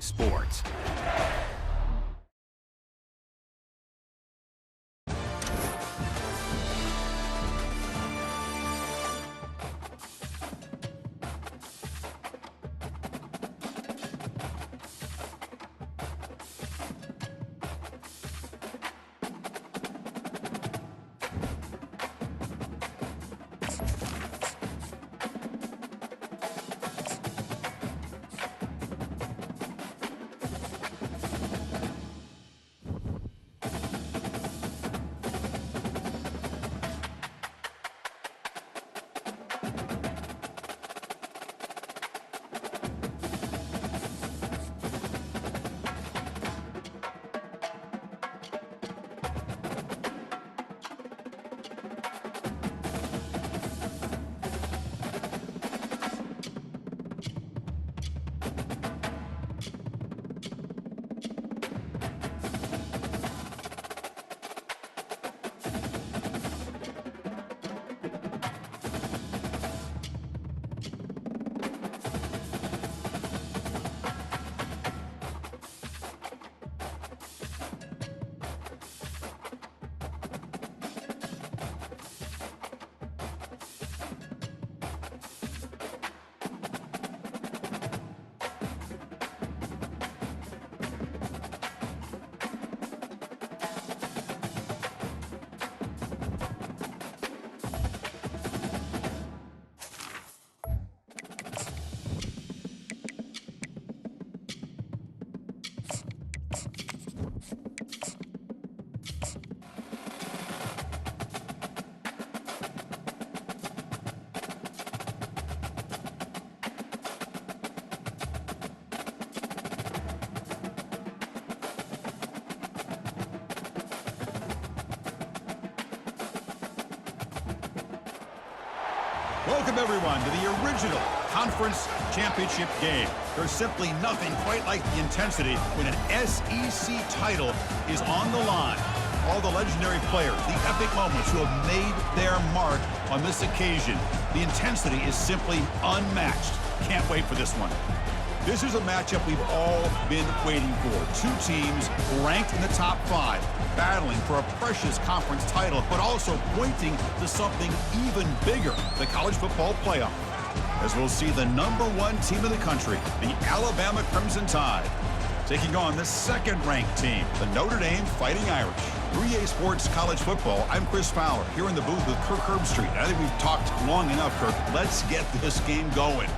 sports. Welcome, everyone, to the original conference championship game. There's simply nothing quite like the intensity when an SEC title is on the line. All the legendary players, the epic moments who have made their mark on this occasion. The intensity is simply unmatched. Can't wait for this one. This is a matchup we've all been waiting for. Two teams ranked in the top 5, battling for a precious conference title, but also pointing to something even bigger, the college football playoff. As we'll see the #1 team in the country, the Alabama Crimson Tide, taking on the second-ranked team, the Notre Dame Fighting Irish. 3A Sports College Football, I'm Chris Fowler, here in the booth with Kirk Herbstreit. I think we've talked long enough, Kirk. Let's get this game going.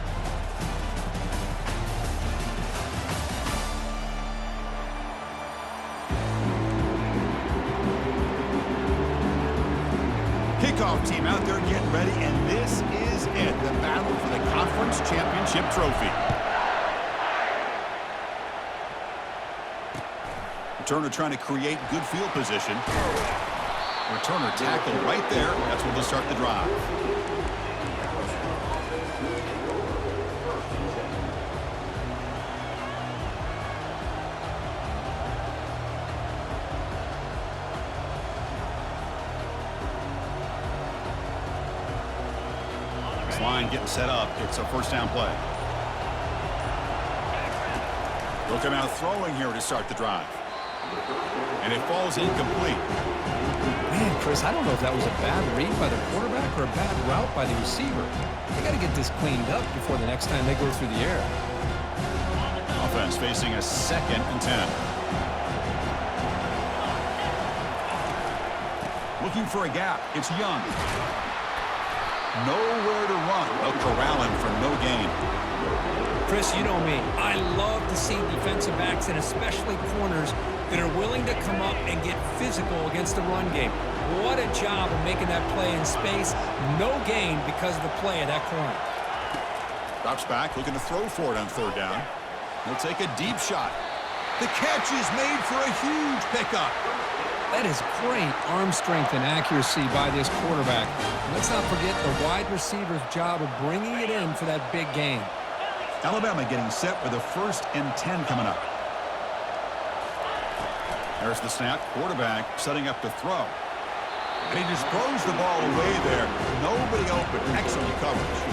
Kickoff team out there getting ready, and this is it, the battle for the conference championship trophy. Returner trying to create good field position. Returner tackled right there. That's where they'll start the drive. Line getting set up. It's a first down play. They'll come out throwing here to start the drive. And it falls incomplete. Man, Chris, I don't know if that was a bad read by the quarterback or a bad route by the receiver. They got to get this cleaned up before the next time they go through the air. Offense facing a 2nd and 10. Looking for a gap. It's Young. Nowhere to run. They'll corral him for no gain. Chris, you know me. I love to see defensive backs and especially corners that are willing to come up and get physical against the run game. What a job of making that play in space. No gain because of the play of that corner. Drops back, looking to throw for it on 3rd down. He'll take a deep shot. The catch is made for a huge pickup. That is great arm strength and accuracy by this quarterback. Let's not forget the wide receiver's job of bringing it in for that big gain. Alabama getting set with a 1st and 10 coming up. There's the snap. Quarterback setting up to throw. And he just throws the ball away there. Nobody open. Excellent coverage.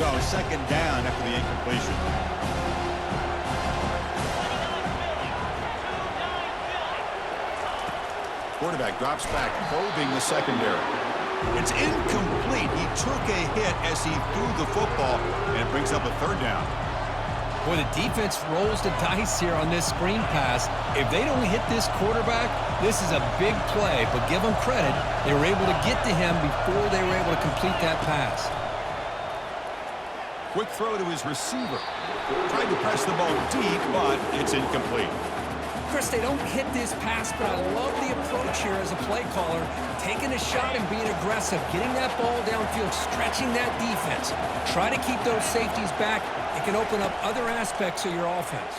So second down after the incompletion. Quarterback drops back, probing the secondary. It's incomplete. He took a hit as he threw the football, and it brings up a third down. Boy, the defense rolls the dice here on this screen pass. If they don't hit this quarterback, this is a big play. But give them credit, they were able to get to him before they were able to complete that pass. Quick throw to his receiver. Tried to press the ball deep, but it's incomplete. Chris, they don't hit this pass, but I love the approach here as a play caller. Taking a shot and being aggressive, getting that ball downfield, stretching that defense. Try to keep those safeties back. It can open up other aspects of your offense.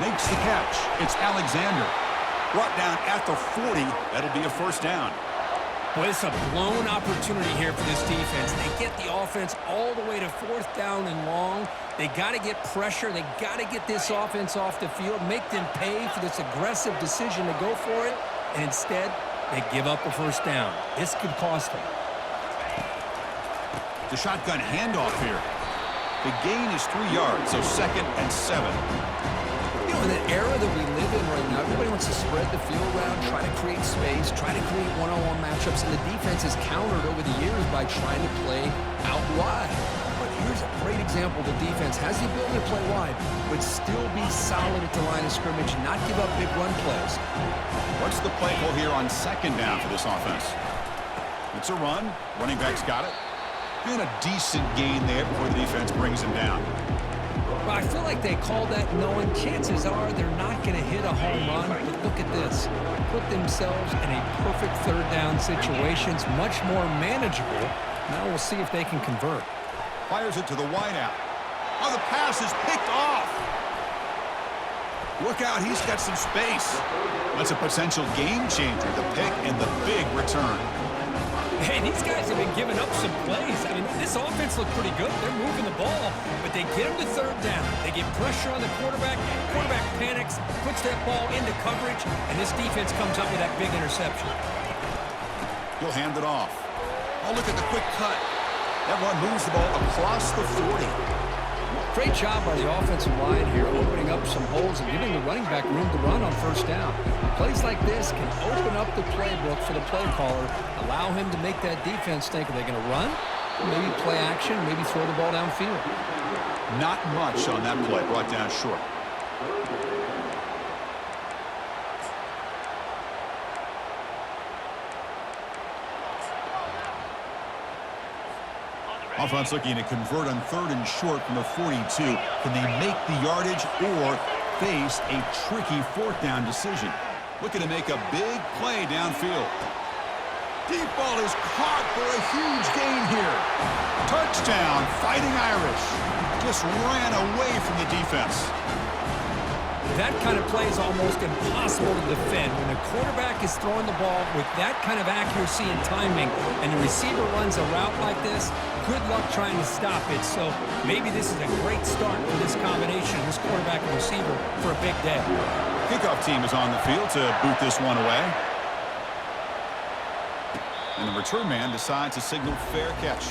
Makes the catch. It's Alexander. Brought down at the 40. That'll be a first down. Boy, it's a blown opportunity here for this defense. They get the offense all the way to fourth down and long. They got to get pressure. They got to get this offense off the field, make them pay for this aggressive decision to go for it, and instead, they give up a first down. This could cost them. The shotgun handoff here. The gain is 3 yards, so second and 7. You know, in the era that we live in right now, everybody wants to spread the field around, try to create space, try to create one-on-one matchups, and the defense has countered over the years by trying to play out wide. But here's a great example. The defense has the ability to play wide, but still be solid at the line of scrimmage, not give up big run plays. What's the play call here on second down for this offense? It's a run. Running back's got it. And a decent gain there before the defense brings him down. Well, I feel like they call that knowing chances are they're not going to hit a home run. But look at this. Put themselves in a perfect third down situation. It's much more manageable. Now we'll see if they can convert. Fires it to the wideout. Oh, the pass is picked off. Look out, he's got some space. That's a potential game changer, the pick and the big return. Hey, these guys have been giving up some plays. I mean, this offense looked pretty good. They're moving the ball, but they get them to third down. They get pressure on the quarterback. Quarterback panics, puts that ball into coverage, and this defense comes up with that big interception. He'll hand it off. Oh, look at the quick cut. That one moves the ball across the 40. Great job by the offensive line here, opening up some holes and giving the running back room to run on first down. Plays like this can open up the playbook for the play caller, allow him to make that defense think, are they going to run? Maybe play action, maybe throw the ball downfield. Not much on that play, brought down short. Offense looking to convert on third and short from the 42. Can they make the yardage or face a tricky fourth down decision? Looking to make a big play downfield. Deep ball is caught for a huge gain here. Touchdown, Fighting Irish. Just ran away from the defense. That kind of play is almost impossible to defend. When the quarterback is throwing the ball with that kind of accuracy and timing, and the receiver runs a route like this, good luck trying to stop it. So maybe this is a great start for this combination, this quarterback and receiver, for a big day. Kickoff team is on the field to boot this one away. And the return man decides to signal fair catch.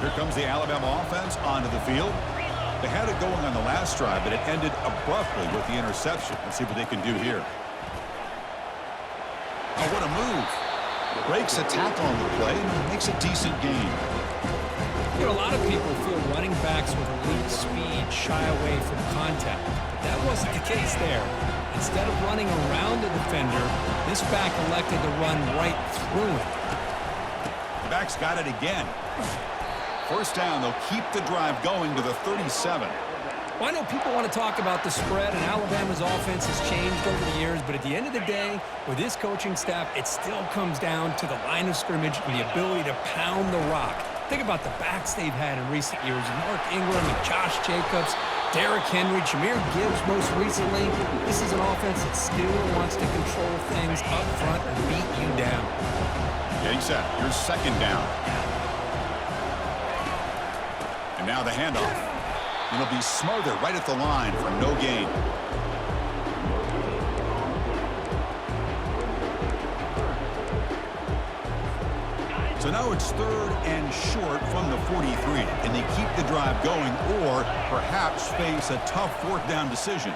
Here comes the Alabama offense onto the field. They had it going on the last drive, but it ended abruptly with the interception. Let's see what they can do here. Oh, what a move. Breaks a tackle on the play and makes a decent gain. You know, a lot of people feel running backs with elite speed shy away from contact. But that wasn't the case there. Instead of running around the defender, this back elected to run right through him. The back's got it again. First down, they'll keep the drive going to the 37. Well, I know people want to talk about the spread, and Alabama's offense has changed over the years, but at the end of the day, with this coaching staff, it still comes down to the line of scrimmage and the ability to pound the rock. Think about the backs they've had in recent years. Mark Ingram and Josh Jacobs, Derrick Henry, Jahmyr Gibbs most recently. This is an offense that still wants to control things up front and beat you down. Getting set. Here's second down. And now the handoff. It'll be smothered right at the line for no gain. So now it's 3rd and short from the 43. Can they keep the drive going or perhaps face a tough 4th down decision?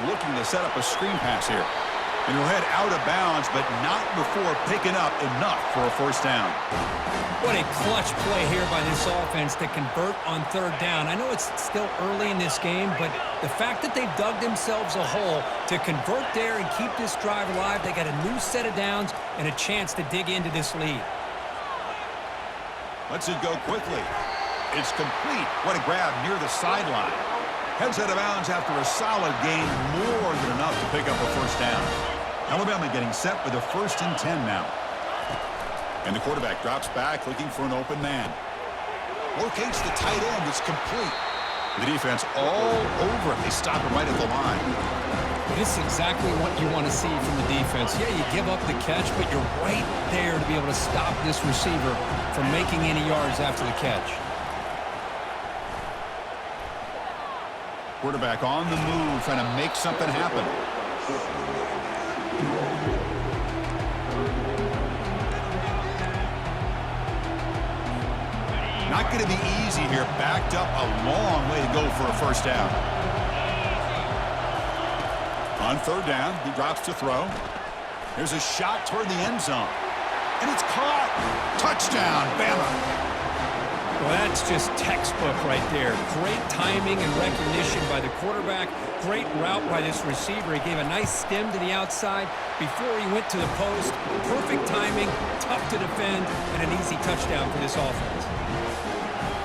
Looking to set up a screen pass here. And he'll head out of bounds, but not before picking up enough for a 1st down. What a clutch play here by this offense to convert on 3rd down. I know it's still early in this game, but the fact that they've dug themselves a hole to convert there and keep this drive alive, they got a new set of downs and a chance to dig into this lead. Lets it go quickly. It's complete. What a grab near the sideline. Heads out of bounds after a solid gain, more than enough to pick up a 1st down. Alabama getting set with a 1st and 10 now. And the quarterback drops back looking for an open man. Locates the tight end. It's complete. The defense all over it. They stop him right at the line. This is exactly what you want to see from the defense. Yeah, you give up the catch, but you're right there to be able to stop this receiver from making any yards after the catch. Quarterback on the move, trying to make something happen. Not going to be easy here. Backed up a long way to go for a 1st down. On 3rd down, he drops to throw. There's a shot toward the end zone. And it's caught. Touchdown, Bama. Well, that's just textbook right there. Great timing and recognition by the quarterback. Great route by this receiver. He gave a nice stem to the outside before he went to the post. Perfect timing, tough to defend, and an easy touchdown for this offense.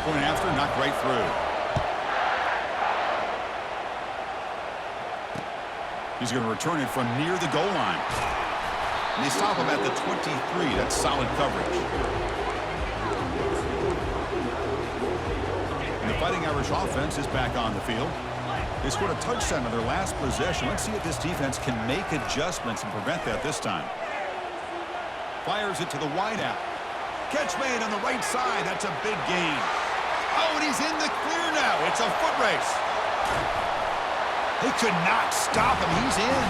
Point after, knocked right through. He's going to return it from near the goal line. And they stop him at the 23. That's solid coverage. The Fighting Irish offense is back on the field. They scored a touchdown on their last possession. Let's see if this defense can make adjustments and prevent that this time. Fires it to the wideout. Catch made on the right side. That's a big gain. Oh, and he's in the clear now. It's a foot race. They could not stop him. He's in.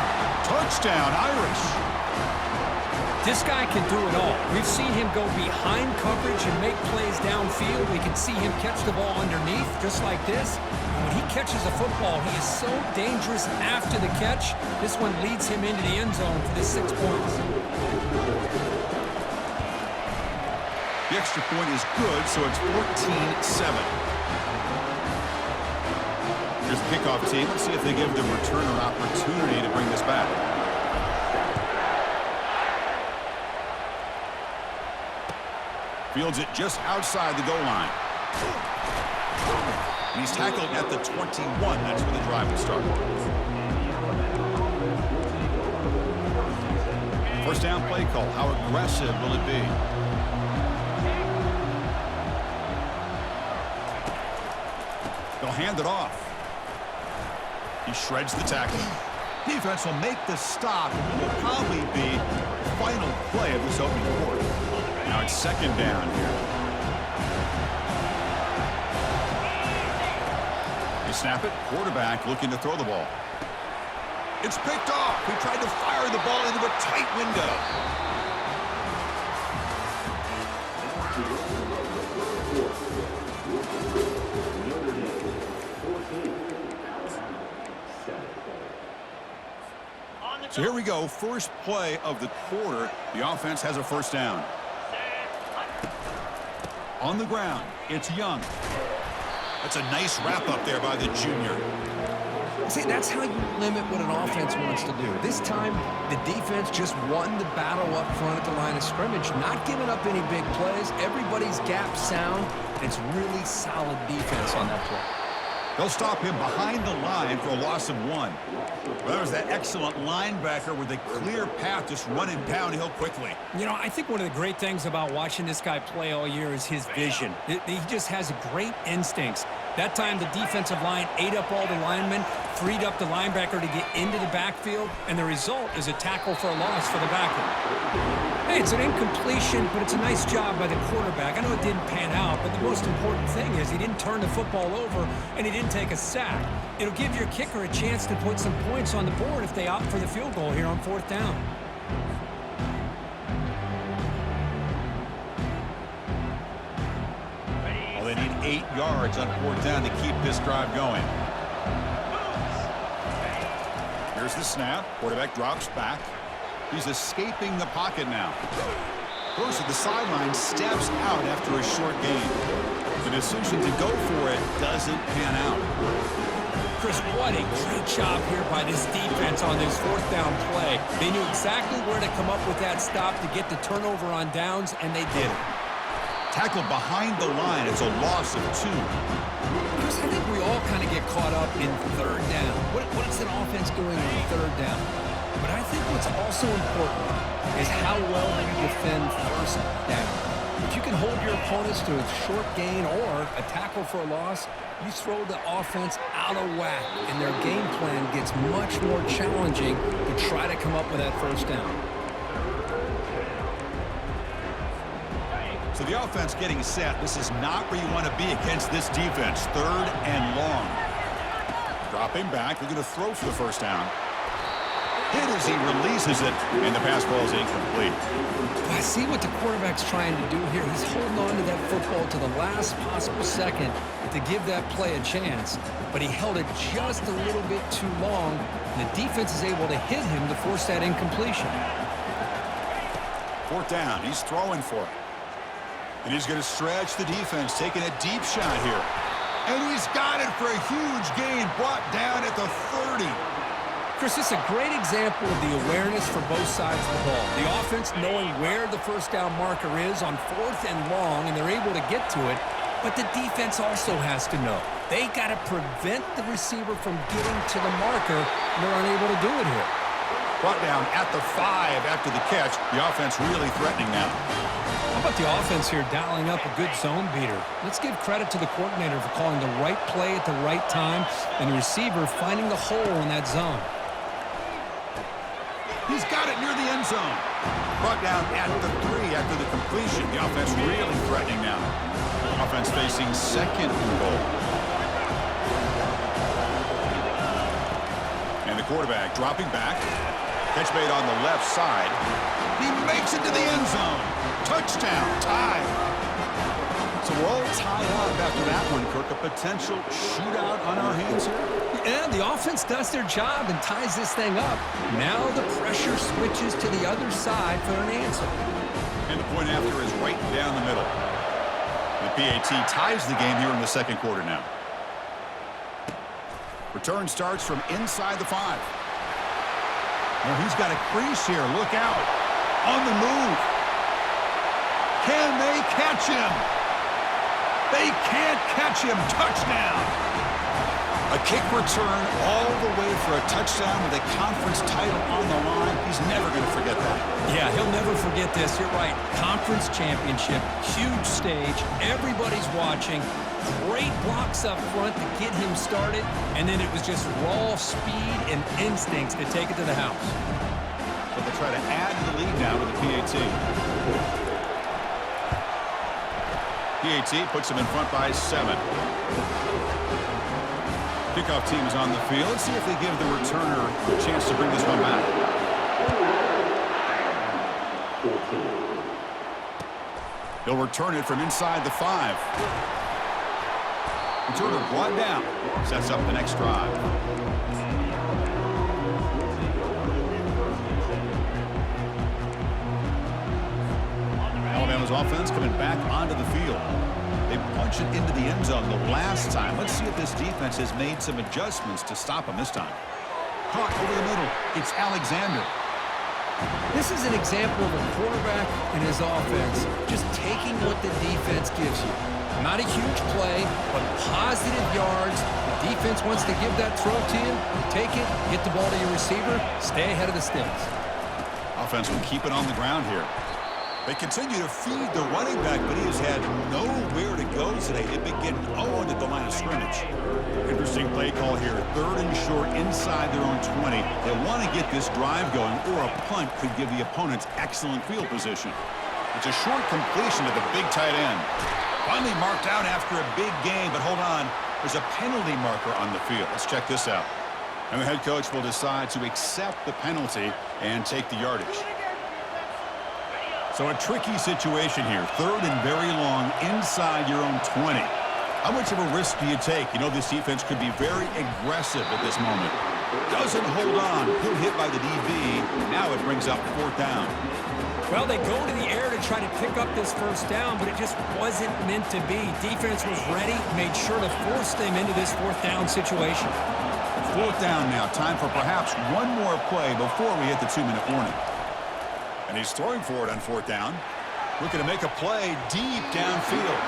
Touchdown, Irish. This guy can do it all. We've seen him go behind coverage and make plays downfield. We can see him catch the ball underneath, just like this. When he catches a football, he is so dangerous after the catch. This one leads him into the end zone for the 6 points. The extra point is good, so it's 14-7. Here's the kickoff team. Let's see if they give the returner an opportunity to bring this back. Fields it just outside the goal line. And he's tackled at the 21. That's where the drive will start. 1st down play call. How aggressive will it be? They'll hand it off. He shreds the tackle. Defense will make the stop. It will probably be the final play of this opening quarter. Now it's 2nd down here. They snap it. Quarterback looking to throw the ball. It's picked off. He tried to fire the ball into a tight window. So here we go. First play of the quarter. The offense has a 1st down. On the ground, it's Young. That's a nice wrap up there by the junior. See, that's how you limit what an offense wants to do. This time, the defense just won the battle up front at the line of scrimmage, not giving up any big plays. Everybody's gap sound. It's really solid defense on that play. They'll stop him behind the line for a loss of 1. Well, there's that excellent linebacker with a clear path just running downhill quickly. You know, I think one of the great things about watching this guy play all year is his vision. He just has great instincts. That time, the defensive line ate up all the linemen, freed up the linebacker to get into the backfield, and the result is a tackle for a loss for the backer. Hey, it's an incompletion, but it's a nice job by the quarterback. I know it didn't pan out, but the most important thing is he didn't turn the football over, and he didn't take a sack. It'll give your kicker a chance to put some points on the board if they opt for the field goal here on 4th down. 8 yards on 4th down to keep this drive going. Here's the snap. Quarterback drops back. He's escaping the pocket now. Goes to the sideline, steps out after a short gain. The decision to go for it doesn't pan out. Chris, what a great job here by this defense on this 4th down play. They knew exactly where to come up with that stop to get the turnover on downs, and they did it. Tackled behind the line. It's a loss of 2. Chris, I think we all kind of get caught up in 3rd down. What is an offense doing on 3rd down? But I think what's also important is how well do you defend 1st down. If you can hold your opponents to a short gain or a tackle for a loss, you throw the offense out of whack, and their game plan gets much more challenging to try to come up with that 1st down. So the offense getting set. This is not where you want to be against this defense. 3rd and long. Dropping back. They're going to throw for the 1st down. Hit as he releases it, and the pass ball is incomplete. I see what the quarterback's trying to do here. He's holding on to that football to the last possible second to give that play a chance, but he held it just a little bit too long, and the defense is able to hit him to force that incompletion. 4th down. He's throwing for it. And he's going to stretch the defense, taking a deep shot here. And he's got it for a huge gain, brought down at the 30. Chris, this is a great example of the awareness for both sides of the ball. The offense knowing where the 1st down marker is on 4th and long, and they're able to get to it. But the defense also has to know. They got to prevent the receiver from getting to the marker, and they're unable to do it here. Brought down at the 5 after the catch. The offense really threatening now. How about the offense here dialing up a good zone beater? Let's give credit to the coordinator for calling the right play at the right time, and the receiver finding the hole in that zone. He's got it near the end zone. Brought down at the 3 after the completion. The offense really threatening now. Offense facing 2nd and goal. And the quarterback dropping back. Catch made on the left side. He makes it to the end zone. Touchdown. Tie. So we're all tied up after that one, Kirk. A potential shootout on our hands here. Yeah, the offense does their job and ties this thing up. Now the pressure switches to the other side for an answer. And the point after is right down the middle. The PAT ties the game here in the 2nd quarter now. Return starts from inside the 5. Well, he's got a crease here. Look out. On the move. Can they catch him? They can't catch him. Touchdown. A kick return all the way for a touchdown with a conference title on the line. He's never going to forget that. Yeah, he'll never forget this. You're right. Conference championship, huge stage. Everybody's watching. Great blocks up front to get him started. And then it was just raw speed and instincts to take it to the house. So they'll try to add to the lead now with the PAT. PAT puts him in front by 7. Kickoff team is on the field. Let's see if they give the returner a chance to bring this one back. He'll return it from inside the 5. Returner brought down. Sets up the next drive. Alabama's offense coming back onto the field. They punch it into the end zone the last time. Let's see if this defense has made some adjustments to stop him this time. Caught over the middle. It's Alexander. This is an example of a quarterback and his offense just taking what the defense gives you. Not a huge play, but positive yards. The defense wants to give that throw to you. You take it, get the ball to your receiver, stay ahead of the sticks. Offense will keep it on the ground here. They continue to feed the running back, but he has had nowhere to go today. They've been getting owned at the line of scrimmage. Interesting play call here. 3rd and short inside their own 20. They want to get this drive going, or a punt could give the opponents excellent field position. It's a short completion to the big tight end. Finally marked out after a big game, but hold on. There's a penalty marker on the field. Let's check this out. And the head coach will decide to accept the penalty and take the yardage. So a tricky situation here. 3rd and very long inside your own 20. How much of a risk do you take? You know this defense could be very aggressive at this moment. Doesn't hold on. Good hit by the DB. Now it brings up 4th down. Well, they go to the air to try to pick up this 1st down, but it just wasn't meant to be. Defense was ready, made sure to force them into this 4th down situation. 4th down now. Time for perhaps one more play before we hit the 2-minute warning. And he's throwing for it on 4th down. Looking to make a play deep downfield.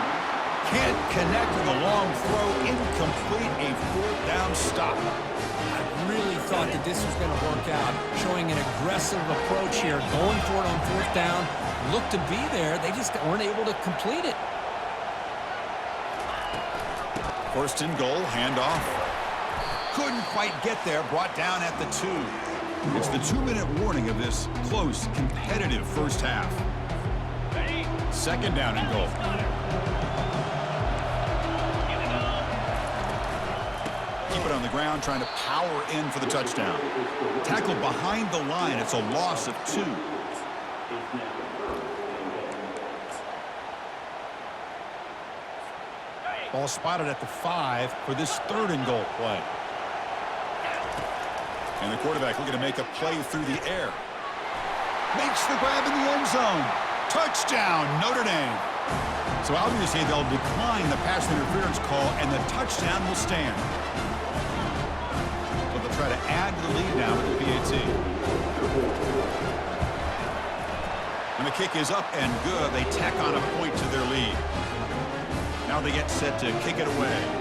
Can't connect with a long throw. Incomplete. A 4th down stop. I really thought that this was going to work out. Showing an aggressive approach here. Going for it on 4th down. Looked to be there. They just weren't able to complete it. 1st and goal. Handoff. Couldn't quite get there. Brought down at the 2. It's the 2-minute warning of this close, competitive first half. 2nd down and goal. Keep it on the ground, trying to power in for the touchdown. Tackled behind the line. It's a loss of 2. Ball spotted at the 5 for this 3rd and goal play. And the quarterback looking to make a play through the air. Makes the grab in the end zone. Touchdown, Notre Dame. So obviously they'll decline the pass interference call, and the touchdown will stand. So they'll try to add to the lead now with the PAT. And the kick is up and good. They tack on a point to their lead. Now they get set to kick it away.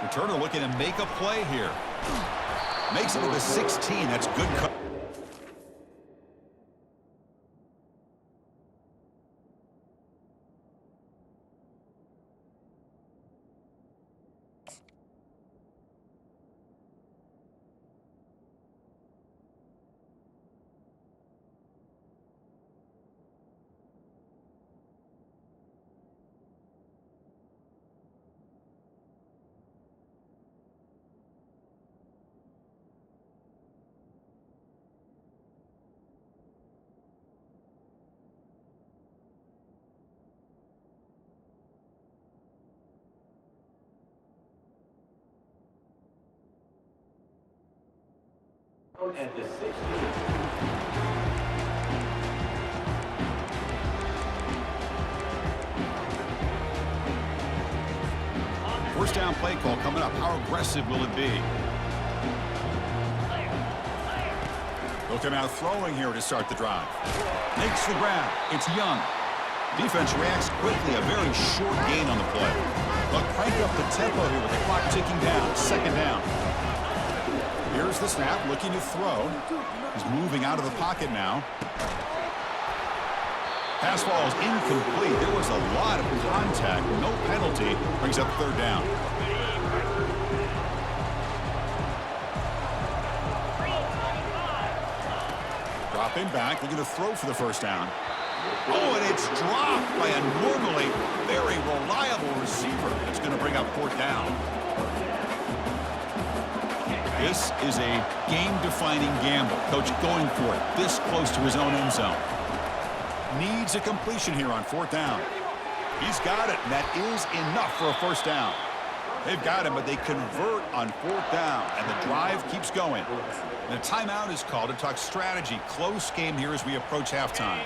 Returner looking to make a play here. Makes it to the 16. That's good cut. At the 60. First down play call coming up. How aggressive will it be? They'll come out throwing here to start the drive. Makes the grab. It's Young. Defense reacts quickly. A very short gain on the play. They'll crank up the tempo here with the clock ticking down. 2nd down. Here's the snap, looking to throw. He's moving out of the pocket now. Pass ball is incomplete. There was a lot of contact. No penalty. Brings up 3rd down. Dropping back, looking to throw for the 1st down. Oh, and it's dropped by a normally very reliable receiver. It's going to bring up 4th down. This is a game-defining gamble. Coach going for it this close to his own end zone. Needs a completion here on 4th down. He's got it, and that is enough for a 1st down. They've got him, but they convert on 4th down, and the drive keeps going. And a timeout is called to talk strategy. Close game here as we approach halftime.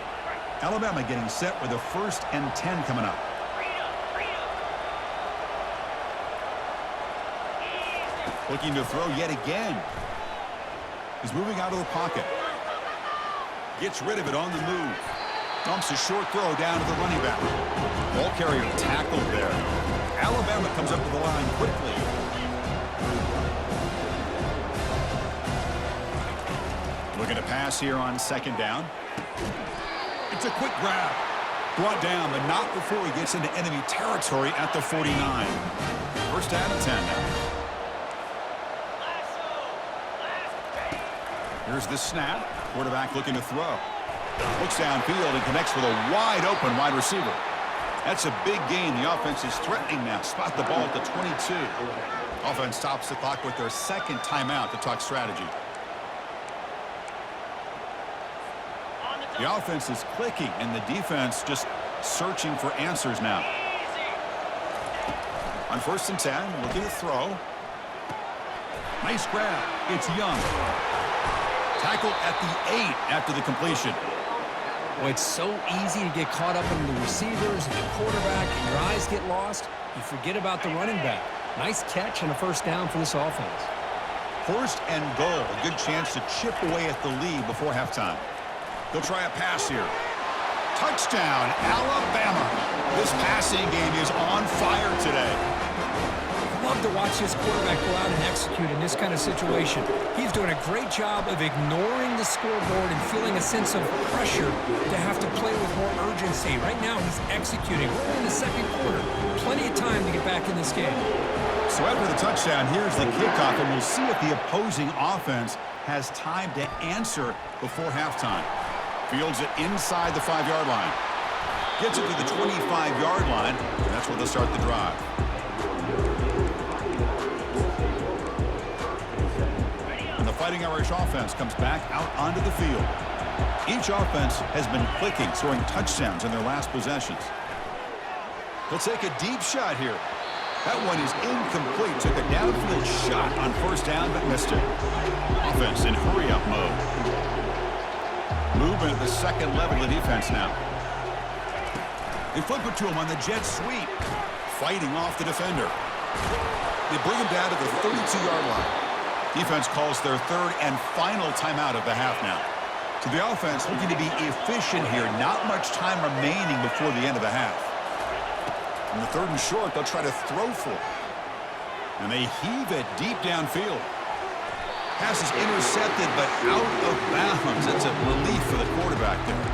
Alabama getting set with a 1st and 10 coming up. Looking to throw yet again. He's moving out of the pocket. Gets rid of it on the move. Dumps a short throw down to the running back. Ball carrier tackled there. Alabama comes up to the line quickly. Looking to pass here on 2nd down. It's a quick grab. Brought down, but not before he gets into enemy territory at the 49. 1st down and 10 now. Here's the snap. Quarterback looking to throw. Looks downfield and connects with a wide-open wide receiver. That's a big gain. The offense is threatening now. Spot the ball at the 22. Offense stops the clock with their 2nd timeout to talk strategy. The offense is clicking, and the defense just searching for answers now. On 1st and 10, looking to throw. Nice grab. It's Young. Tackled at the 8 after the completion. Well, it's so easy to get caught up in the receivers and the quarterback, and your eyes get lost. You forget about the running back. Nice catch and a 1st down for this offense. 1st and goal. A good chance to chip away at the lead before halftime. They'll try a pass here. Touchdown, Alabama. This passing game is on fire today. I love to watch this quarterback go out and execute in this kind of situation. He's doing a great job of ignoring the scoreboard and feeling a sense of pressure to have to play with more urgency. Right now, he's executing. We're in the 2nd quarter. Plenty of time to get back in this game. So after the touchdown, here's the kickoff, and we'll see if the opposing offense has time to answer before halftime. Fields it inside the 5-yard line. Gets it to the 25-yard line, and that's where they'll start the drive. And the Fighting Irish offense comes back out onto the field. Each offense has been clicking, scoring touchdowns in their last possessions. He'll take a deep shot here. That one is incomplete. Took a downfield shot on 1st down, but missed it. Offense in hurry-up mode. Movement at the 2nd level of the defense now. They flip it to him on the jet sweep. Fighting off the defender. They bring him down to the 32-yard line. Defense calls their 3rd and final timeout of the half now. So the offense looking to be efficient here. Not much time remaining before the end of the half. On the 3rd and short, they'll try to throw for it. And they heave it deep downfield. Pass is intercepted, but out of bounds. It's a relief for the quarterback there.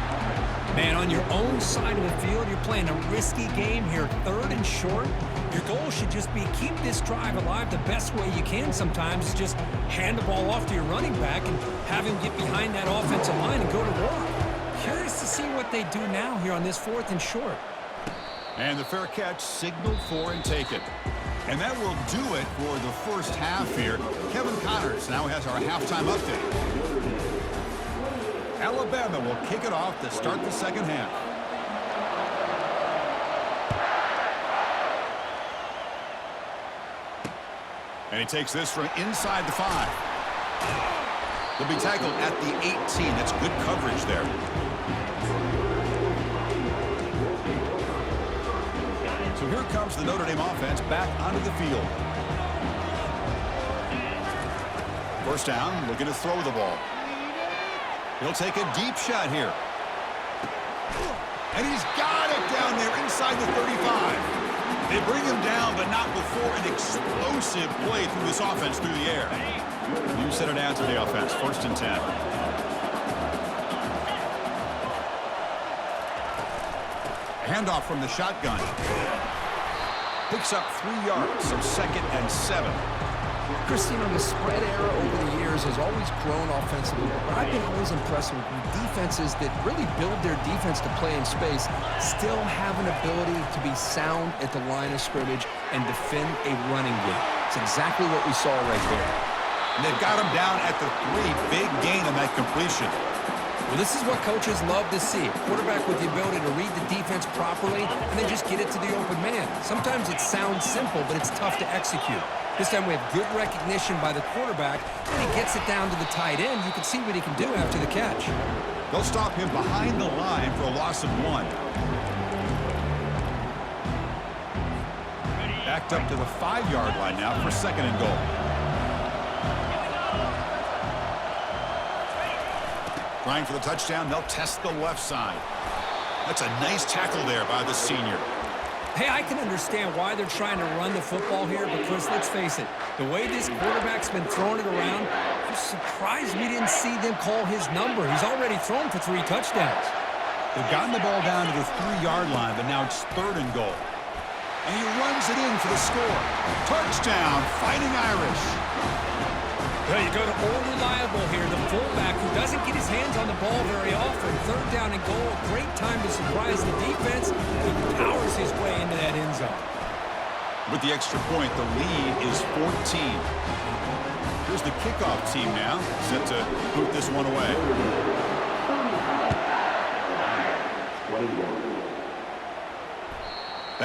Man, on your own side of the field, you're playing a risky game here. 3rd and short. Your goal should just be keep this drive alive the best way you can sometimes. Is just hand the ball off to your running back and have him get behind that offensive line and go to work. Curious to see what they do now here on this 4th and short. And the fair catch signaled for and taken. And that will do it for the 1st half here. Kevin Connors now has our halftime update. Alabama will kick it off to start the 2nd half. And he takes this from inside the 5. They'll be tackled at the 18. That's good coverage there. So here comes the Notre Dame offense back onto the field. 1st down, looking to throw the ball. He'll take a deep shot here. And he's got it down there inside the 35. They bring him down, but not before an explosive play through this offense through the air. You set it down to the offense, 1st and 10. Handoff from the shotgun. Picks up 3 yards, so 2nd and 7. Christine, the spread era over the years has always grown offensively, but I've been always impressed with defenses that really build their defense to play in space, still have an ability to be sound at the line of scrimmage and defend a running game. It's exactly what we saw right there. And they've got him down at the 3. Big gain on that completion. Well, this is what coaches love to see. A quarterback with the ability to read the defense properly and then just get it to the open man. Sometimes it sounds simple, but it's tough to execute. This time we have good recognition by the quarterback, and he gets it down to the tight end. You can see what he can do after the catch. They'll stop him behind the line for a loss of 1. Backed up to the 5-yard line now for 2nd and goal. Trying for the touchdown, they'll test the left side. That's a nice tackle there by the senior. Hey, I can understand why they're trying to run the football here, but Chris, let's face it, the way this quarterback's been throwing it around, I'm surprised we didn't see them call his number. He's already thrown for 3 touchdowns. They've gotten the ball down to the 3-yard line, but now it's 3rd and goal. And he runs it in for the score. Touchdown, Fighting Irish. Well, you go to old reliable here, the fullback who doesn't get his hands on the ball very often. 3rd down and goal, great time to surprise the defense. He powers his way into that end zone. With the extra point, the lead is 14. Here's the kickoff team now, set to boot this one away.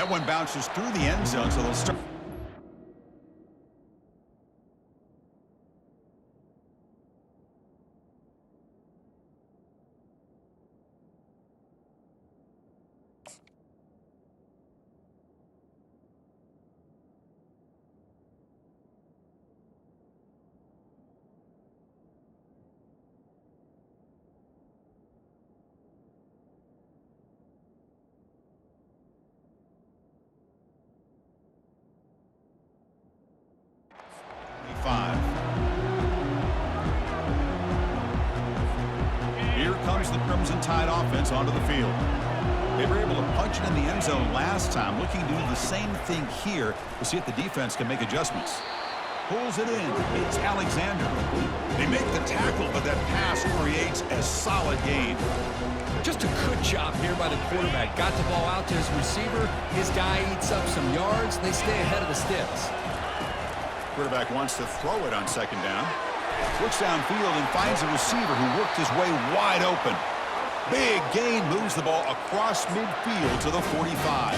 That one bounces through the end zone, so they'll start. Here comes the Crimson Tide offense onto the field. They were able to punch it in the end zone last time, looking to do the same thing here to see if the defense can make adjustments. Pulls it in. It's Alexander. They make the tackle, but that pass creates a solid gain. Just a good job here by the quarterback. Got the ball out to his receiver. His guy eats up some yards. They stay ahead of the sticks. Quarterback wants to throw it on second down. Looks downfield and finds a receiver who worked his way wide open. Big gain, moves the ball across midfield to the 45.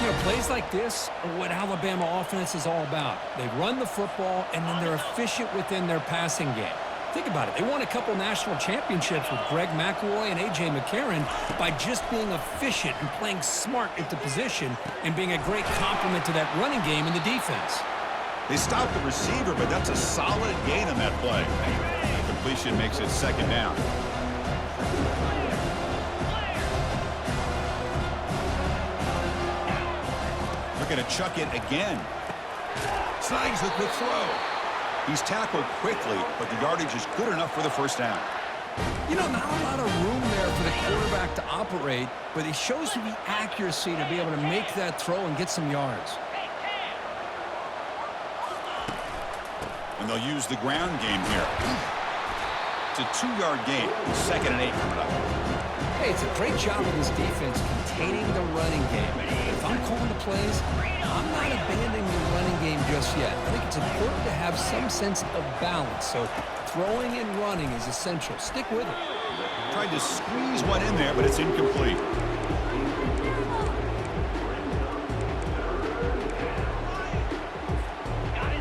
You know, plays like this are what Alabama offense is all about. They run the football, and then they're efficient within their passing game. Think about it. They won a couple national championships with Greg McElroy and A.J. McCarron by just being efficient and playing smart at the position and being a great complement to that running game in the defense. They stopped the receiver, but that's a solid gain on that play. The completion makes it second down. Looking to chuck it again. Snags the quick throw. He's tackled quickly, but the yardage is good enough for the first down. You know, not a lot of room there for the quarterback to operate, but he shows you the accuracy to be able to make that throw and get some yards. And they'll use the ground game here. It's a 2-yard gain. 2nd and 8 coming up. Hey, it's a great job of this defense containing the running game. If I'm calling the plays, I'm not abandoning the running game just yet. I think it's important to have some sense of balance. So throwing and running is essential. Stick with it. Tried to squeeze one in there, but it's incomplete.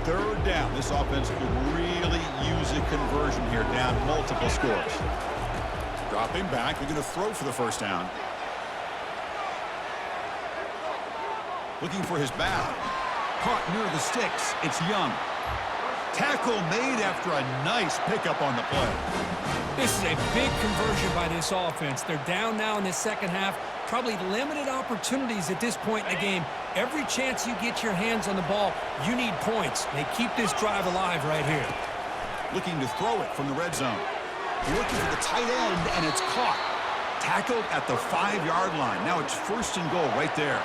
Third down. This offense could really use a conversion here, down multiple scores. Dropping back. They're going to throw for the first down. Looking for his back. Caught near the sticks. It's Young. Tackle made after a nice pickup on the play. This is a big conversion by this offense. They're down now in the second half. Probably limited opportunities at this point in the game. Every chance you get your hands on the ball, you need points. They keep this drive alive right here. Looking to throw it from the red zone. Looking for the tight end, and it's caught. Tackled at the 5-yard line. Now it's 1st and goal right there.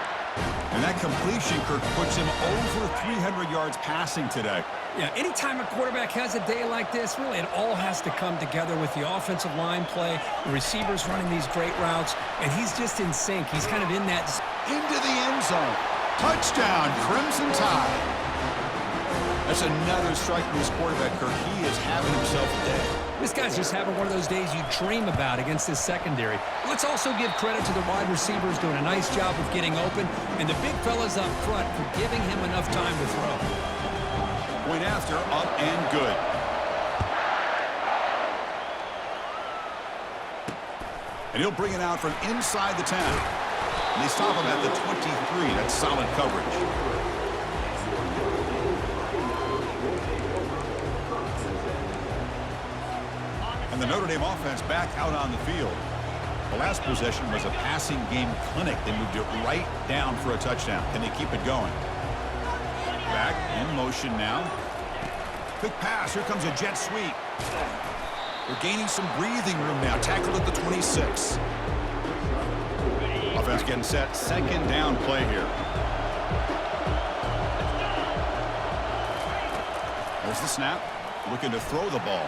And that completion, Kirk, puts him over 300 yards passing today. Yeah, anytime a quarterback has a day like this, really it all has to come together with the offensive line play, the receivers running these great routes, and he's just in sync. He's kind of in that. Into the end zone. Touchdown, Crimson Tide. That's another strike from his quarterback, Kirk. He is having himself a day. This guy's just having one of those days you dream about against this secondary. Let's also give credit to the wide receivers doing a nice job of getting open, and the big fellas up front for giving him enough time to throw. Point after, up and good. And he'll bring it out from inside the 10. And they stop him at the 23. That's solid coverage. And the Notre Dame offense back out on the field. The last possession was a passing game clinic. They moved it right down for a touchdown. Can they keep it going? Back in motion now. Quick pass. Here comes a jet sweep. They're gaining some breathing room now. Tackled at the 26. Offense getting set. 2nd down play here. There's the snap. Looking to throw the ball.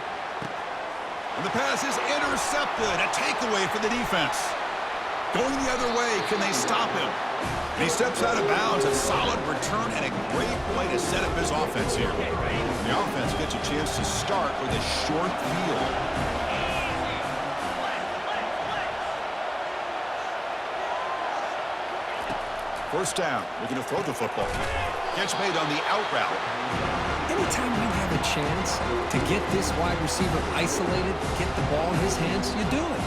And the pass is intercepted. A takeaway for the defense. Going the other way. Can they stop him? And he steps out of bounds. A solid return and a great play to set up his offense here. And the offense gets a chance to start with a short field. First down. They're going to throw the football. Catch made on the out route. Anytime you have a chance to get this wide receiver isolated, get the ball in his hands, you do it.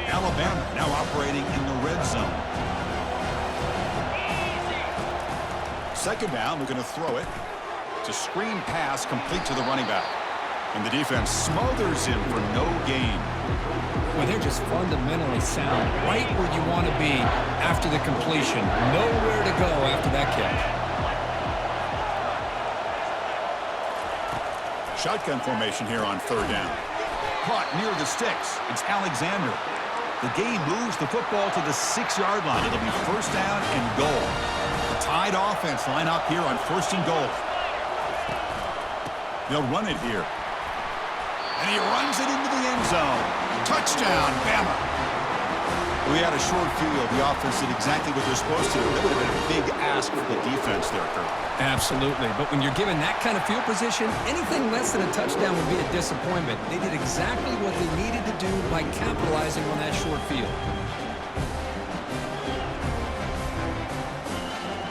Alabama now operating in the red zone. Second down, we're going to throw it. It's a screen pass complete to the running back. And the defense smothers him for no gain. Well, they're just fundamentally sound, right where you want to be after the completion. Nowhere to go after that catch. Shotgun formation here on third down. Caught near the sticks. It's Alexander. The game moves the football to the 6-yard line. It'll be first down and goal. The tied offense line up here on first and goal. They'll run it here. And he runs it into the end zone. Touchdown, Bama. We had a short field. The offense did exactly what they're supposed to. That would have been a big ask for the defense there, Kurt. Absolutely. But when you're given that kind of field position, anything less than a touchdown would be a disappointment. They did exactly what they needed to do by capitalizing on that short field.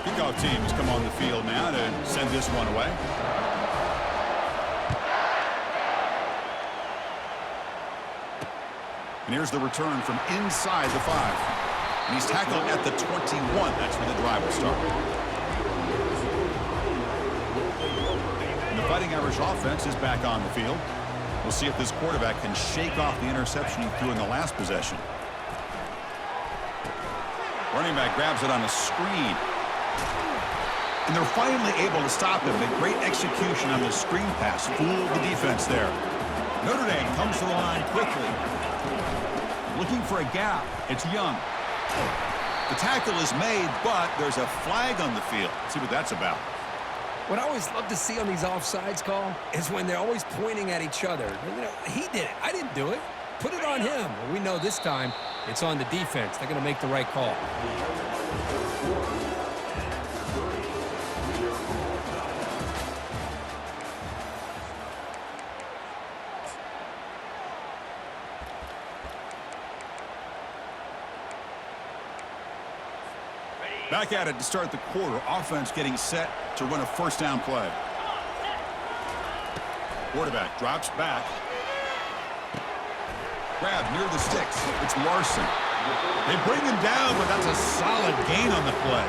Kickoff team has come on the field now to send this one away. And here's the return from inside the 5. And he's tackled at the 21. That's where the drive will start. And the Fighting Irish offense is back on the field. We'll see if this quarterback can shake off the interception he threw in the last possession. Running back grabs it on a screen. And they're finally able to stop him. A great execution on the screen pass. Fooled the defense there. Notre Dame comes to the line quickly. Looking for a gap. It's Young. The tackle is made, but there's a flag on the field. Let's see what that's about. What I always love to see on these offsides call is when they're always pointing at each other. You know, he did it. I didn't do it. Put it on him. Well, we know this time it's on the defense. They're going to make the right call. Back at it to start the quarter. Offense getting set to run a first down play. Quarterback drops back. Grab near the sticks. It's Larson. They bring him down, but that's a solid gain on the play.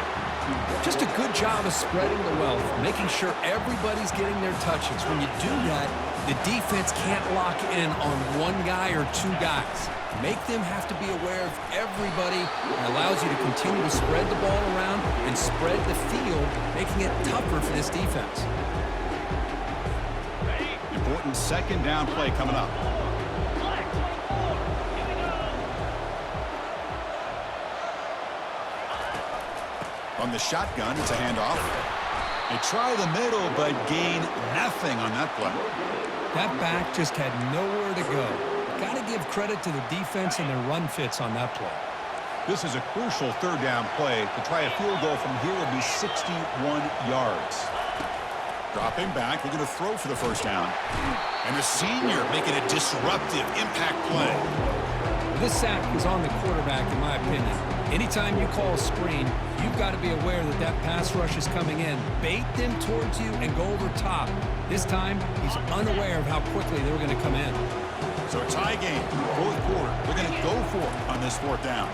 Just a good job of spreading the wealth, making sure everybody's getting their touches. When you do that, the defense can't lock in on one guy or two guys. Make them have to be aware of everybody. It allows you to continue to spread the ball around and spread the field, making it tougher for this defense. Important second down play coming up. On the shotgun, it's a handoff. They try the middle, but gain nothing on that play. That back just had nowhere to go. Got to give credit to the defense and their run fits on that play. This is a crucial third down play. To try a field goal from here would be 61 yards. Dropping back, we're going to throw for the first down. And the senior making a disruptive impact play. This sack is on the quarterback, in my opinion. Anytime you call a screen, you've got to be aware that that pass rush is coming in. Bait them towards you and go over top. This time, he's unaware of how quickly they were going to come in. So a tie game, fourth quarter. They're going to go for it on this fourth down.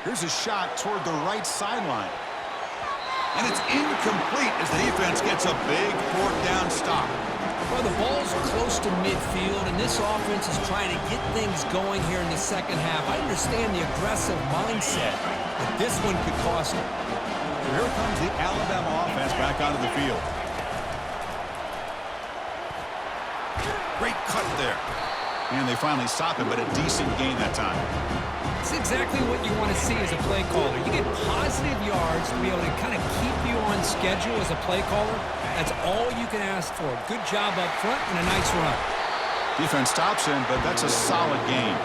Here's a shot toward the right sideline. And it's incomplete as the defense gets a big fourth down stop. Well, the ball's close to midfield, and this offense is trying to get things going here in the second half. I understand the aggressive mindset, but this one could cost them. So here comes the Alabama offense back onto the field. Great cut there. And they finally stop him, but a decent gain that time. It's exactly what you want to see as a play caller. You get positive yards to be able to kind of keep you on schedule as a play caller. That's all you can ask for. Good job up front and a nice run. Defense stops him, but that's a solid gain.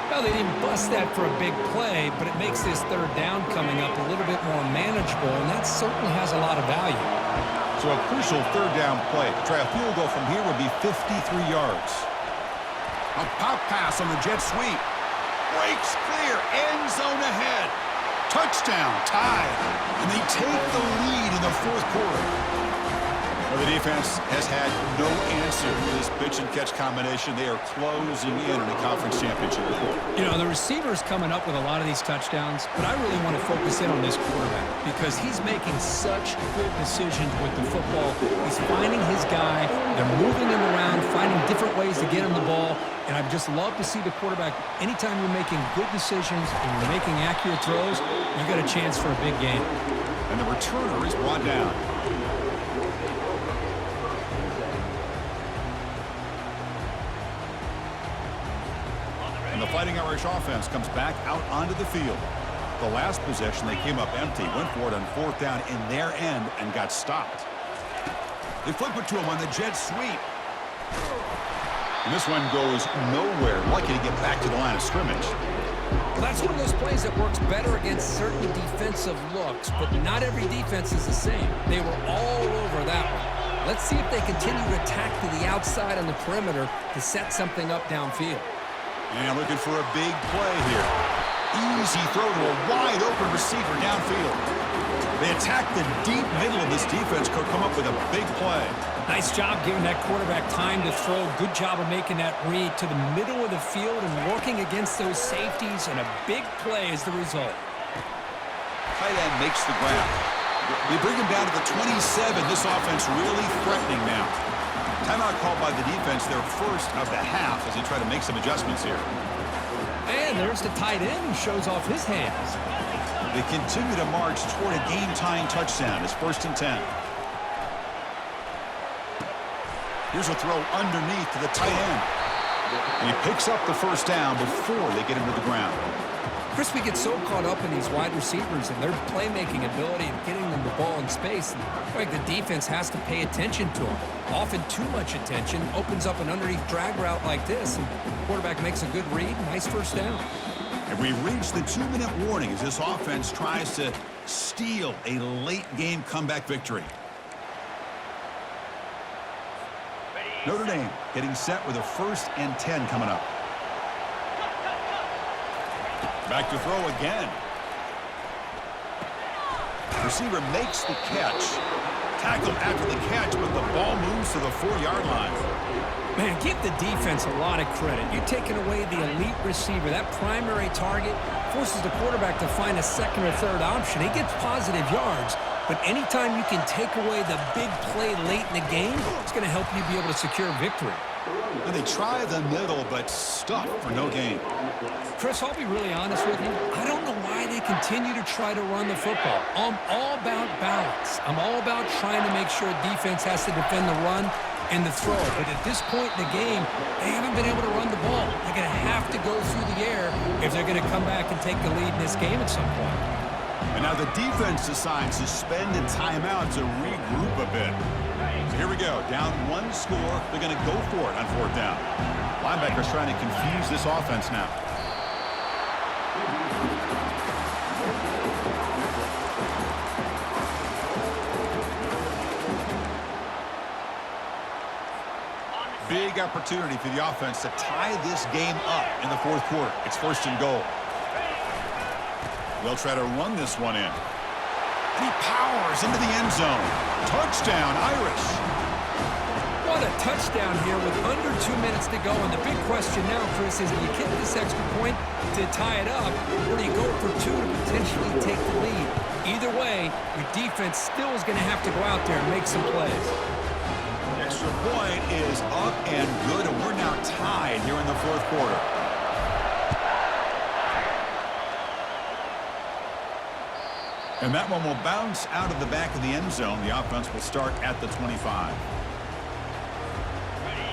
Well, they didn't bust that for a big play, but it makes this third down coming up a little bit more manageable, and that certainly has a lot of value. So a crucial third down play. To try a field goal from here would be 53 yards. A pop pass on the jet sweep. Breaks clear. End zone ahead. Touchdown. Tied. And they take the lead in the fourth quarter. Well, the defense has had no answer for this pitch-and-catch combination. They are closing in on a conference championship. You know, the receiver's coming up with a lot of these touchdowns, but I really want to focus in on this quarterback because he's making such good decisions with the football. He's finding his guy. They're moving him around, finding different ways to get him the ball, and I just love to see the quarterback. Anytime you're making good decisions and you're making accurate throws, you got a chance for a big game. And the returner is brought down. And the Fighting Irish offense comes back out onto the field. The last possession, they came up empty, went for it on fourth down in their end and got stopped. They flip it to him on the jet sweep. And this one goes nowhere. Lucky to get back to the line of scrimmage. Well, that's one of those plays that works better against certain defensive looks, but not every defense is the same. They were all over that one. Let's see if they continue to attack to the outside on the perimeter to set something up downfield. And looking for a big play here. Easy throw to a wide-open receiver downfield. They attack the deep middle of this defense, could come up with a big play. Nice job giving that quarterback time to throw. Good job of making that read to the middle of the field and working against those safeties, and a big play is the result. Tight end makes the grab. They bring him down to the 27. This offense really threatening now. Timeout called by the defense, their first of the half, as they try to make some adjustments here. And there's the tight end who shows off his hands. They continue to march toward a game-tying touchdown. It's 1st and 10. Here's a throw underneath to the tight end. And he picks up the first down before they get him to the ground. Chris, we get so caught up in these wide receivers and their playmaking ability and getting them the ball in space. And like the defense has to pay attention to them. Often too much attention opens up an underneath drag route like this, and the quarterback makes a good read. Nice first down. And we reach the 2-minute warning as this offense tries to steal a late-game comeback victory. Notre Dame getting set with a 1st and 10 coming up. Back to throw again. Receiver makes the catch. Tackled after the catch, but the ball moves to the 4-yard line. Man, give the defense a lot of credit. You're taking away the elite receiver. That primary target forces the quarterback to find a second or third option. He gets positive yards, but anytime you can take away the big play late in the game, it's going to help you be able to secure victory. And they try the middle, but stuck for no gain. Chris, I'll be really honest with you. I don't know why they continue to try to run the football. I'm all about balance. I'm all about trying to make sure defense has to defend the run and the throw. But at this point in the game, they haven't been able to run the ball. They're going to have to go through the air if they're going to come back and take the lead in this game at some point. And now the defense decides to spend a timeout to regroup a bit. So here we go. Down 1 score. They're going to go for it on 4th down. Linebackers trying to confuse this offense now. Big opportunity for the offense to tie this game up in the 4th quarter. It's 1st and goal. They'll try to run this one in. And he powers into the end zone. Touchdown, Irish. What a touchdown here with under 2 minutes to go. And the big question now, Chris, is do you get this extra point to tie it up, or do you go for 2 to potentially take the lead? Either way, your defense still is going to have to go out there and make some plays. Extra point is up and good, and we're now tied here in the 4th quarter. And that one will bounce out of the back of the end zone. The offense will start at the 25.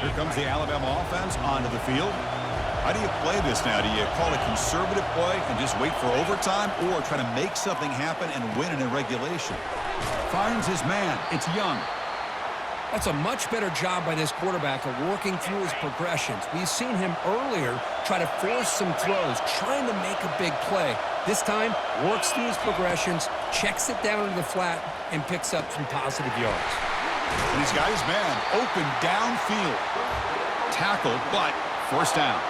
Here comes the Alabama offense onto the field. How do you play this now? Do you call a conservative play and just wait for overtime, or try to make something happen and win it in regulation? Finds his man. It's Young. That's a much better job by this quarterback of working through his progressions. We've seen him earlier try to force some throws, trying to make a big play. This time, works through his progressions, checks it down to the flat, and picks up some positive yards. And he's got his man open downfield. Tackled, but First down.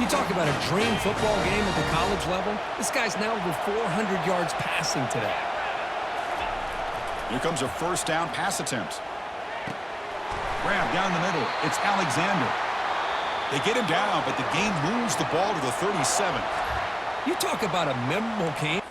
You talk about a dream football game at the college level. This guy's now over 400 yards passing today. Here comes a first down pass attempt. Grab down the middle. It's Alexander. They get him down, but the game moves the ball to the 37. You talk about a memorable game.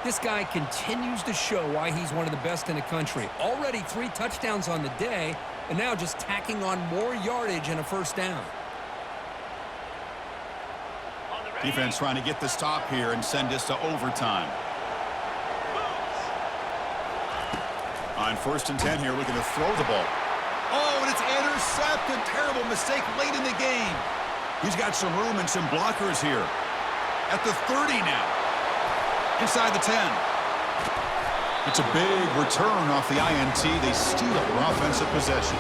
This guy continues to show why he's one of the best in the country. Already 3 touchdowns on the day, and now just tacking on more yardage and a first down. Defense trying to get the stop here and send this to overtime. On 1st and 10 here, looking to throw the ball. Oh, and it's intercepted. Terrible mistake late in the game. He's got some room and some blockers here. At the 30 now. Inside the 10. It's a big return off the INT. They steal their offensive possession.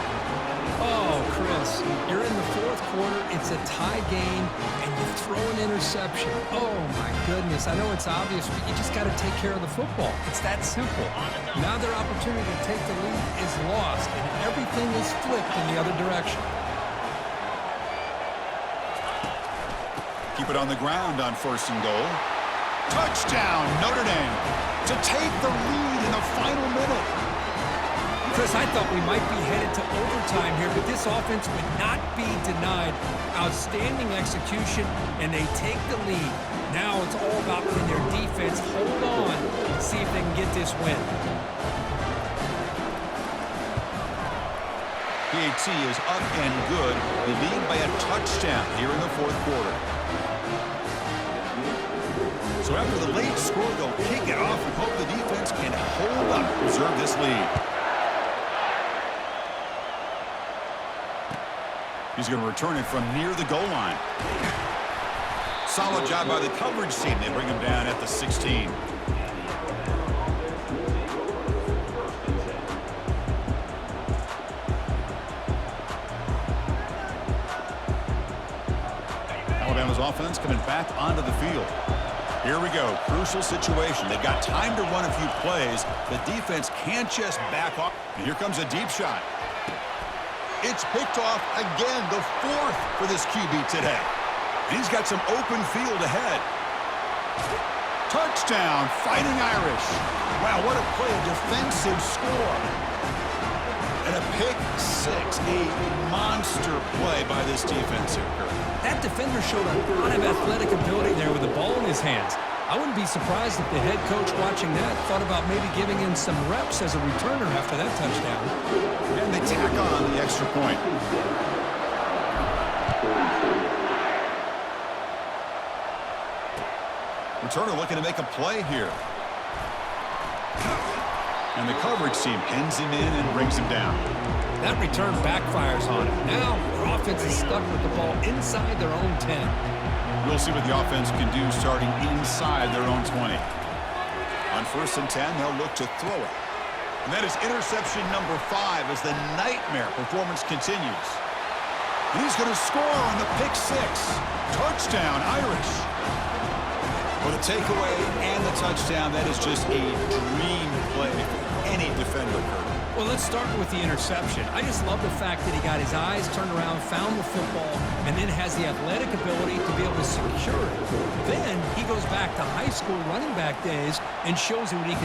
Oh, Chris, you're in the 4th quarter. It's a tie game, and you throw an interception. Oh, my goodness. I know it's obvious, but you just got to take care of the football. It's that simple. Now their opportunity to take the lead is lost, and everything is flipped in the other direction. Keep it on the ground on 1st and goal. Touchdown, Notre Dame, to take the lead in the final minute. Chris, I thought we might be headed to overtime here, but this offense would not be denied. Outstanding execution, and they take the lead. Now it's all about can their defense hold on and see if they can get this win. PAT is up and good. They lead by a touchdown here in the 4th quarter. So after the late score, they'll kick it off and hope the defense can hold up and preserve this lead. He's going to return it from near the goal line. Solid job by the coverage team. They bring him down at the 16. Alabama's offense coming back onto the field. Here we go. Crucial situation. They've got time to run a few plays. The defense can't just back off. And here comes a deep shot. It's picked off again, the 4th for this QB today. And he's got some open field ahead. Touchdown, Fighting Irish. Wow, what a play, a defensive score. And a pick 6, a monster play by this defense here. That defender showed a lot of athletic ability there with the ball in his hands. I wouldn't be surprised if the head coach watching that thought about maybe giving him some reps as a returner after that touchdown. And they tack on the extra point. Returner looking to make a play here. And the coverage team pins him in and brings him down. That return backfires on him. Now their offense is stuck with the ball inside their own 10. We'll see what the offense can do starting inside their own 20. On 1st and 10, they'll look to throw it. And that is interception number 5 as the nightmare performance continues. And he's going to score on the pick 6. Touchdown, Irish. For the takeaway and the touchdown, that is just a dream play for any defender. Well, let's start with the interception. I just love the fact that he got his eyes turned around, found the football, and then has the athletic ability to be able to secure it. Then he goes back to high school running back days and shows what he can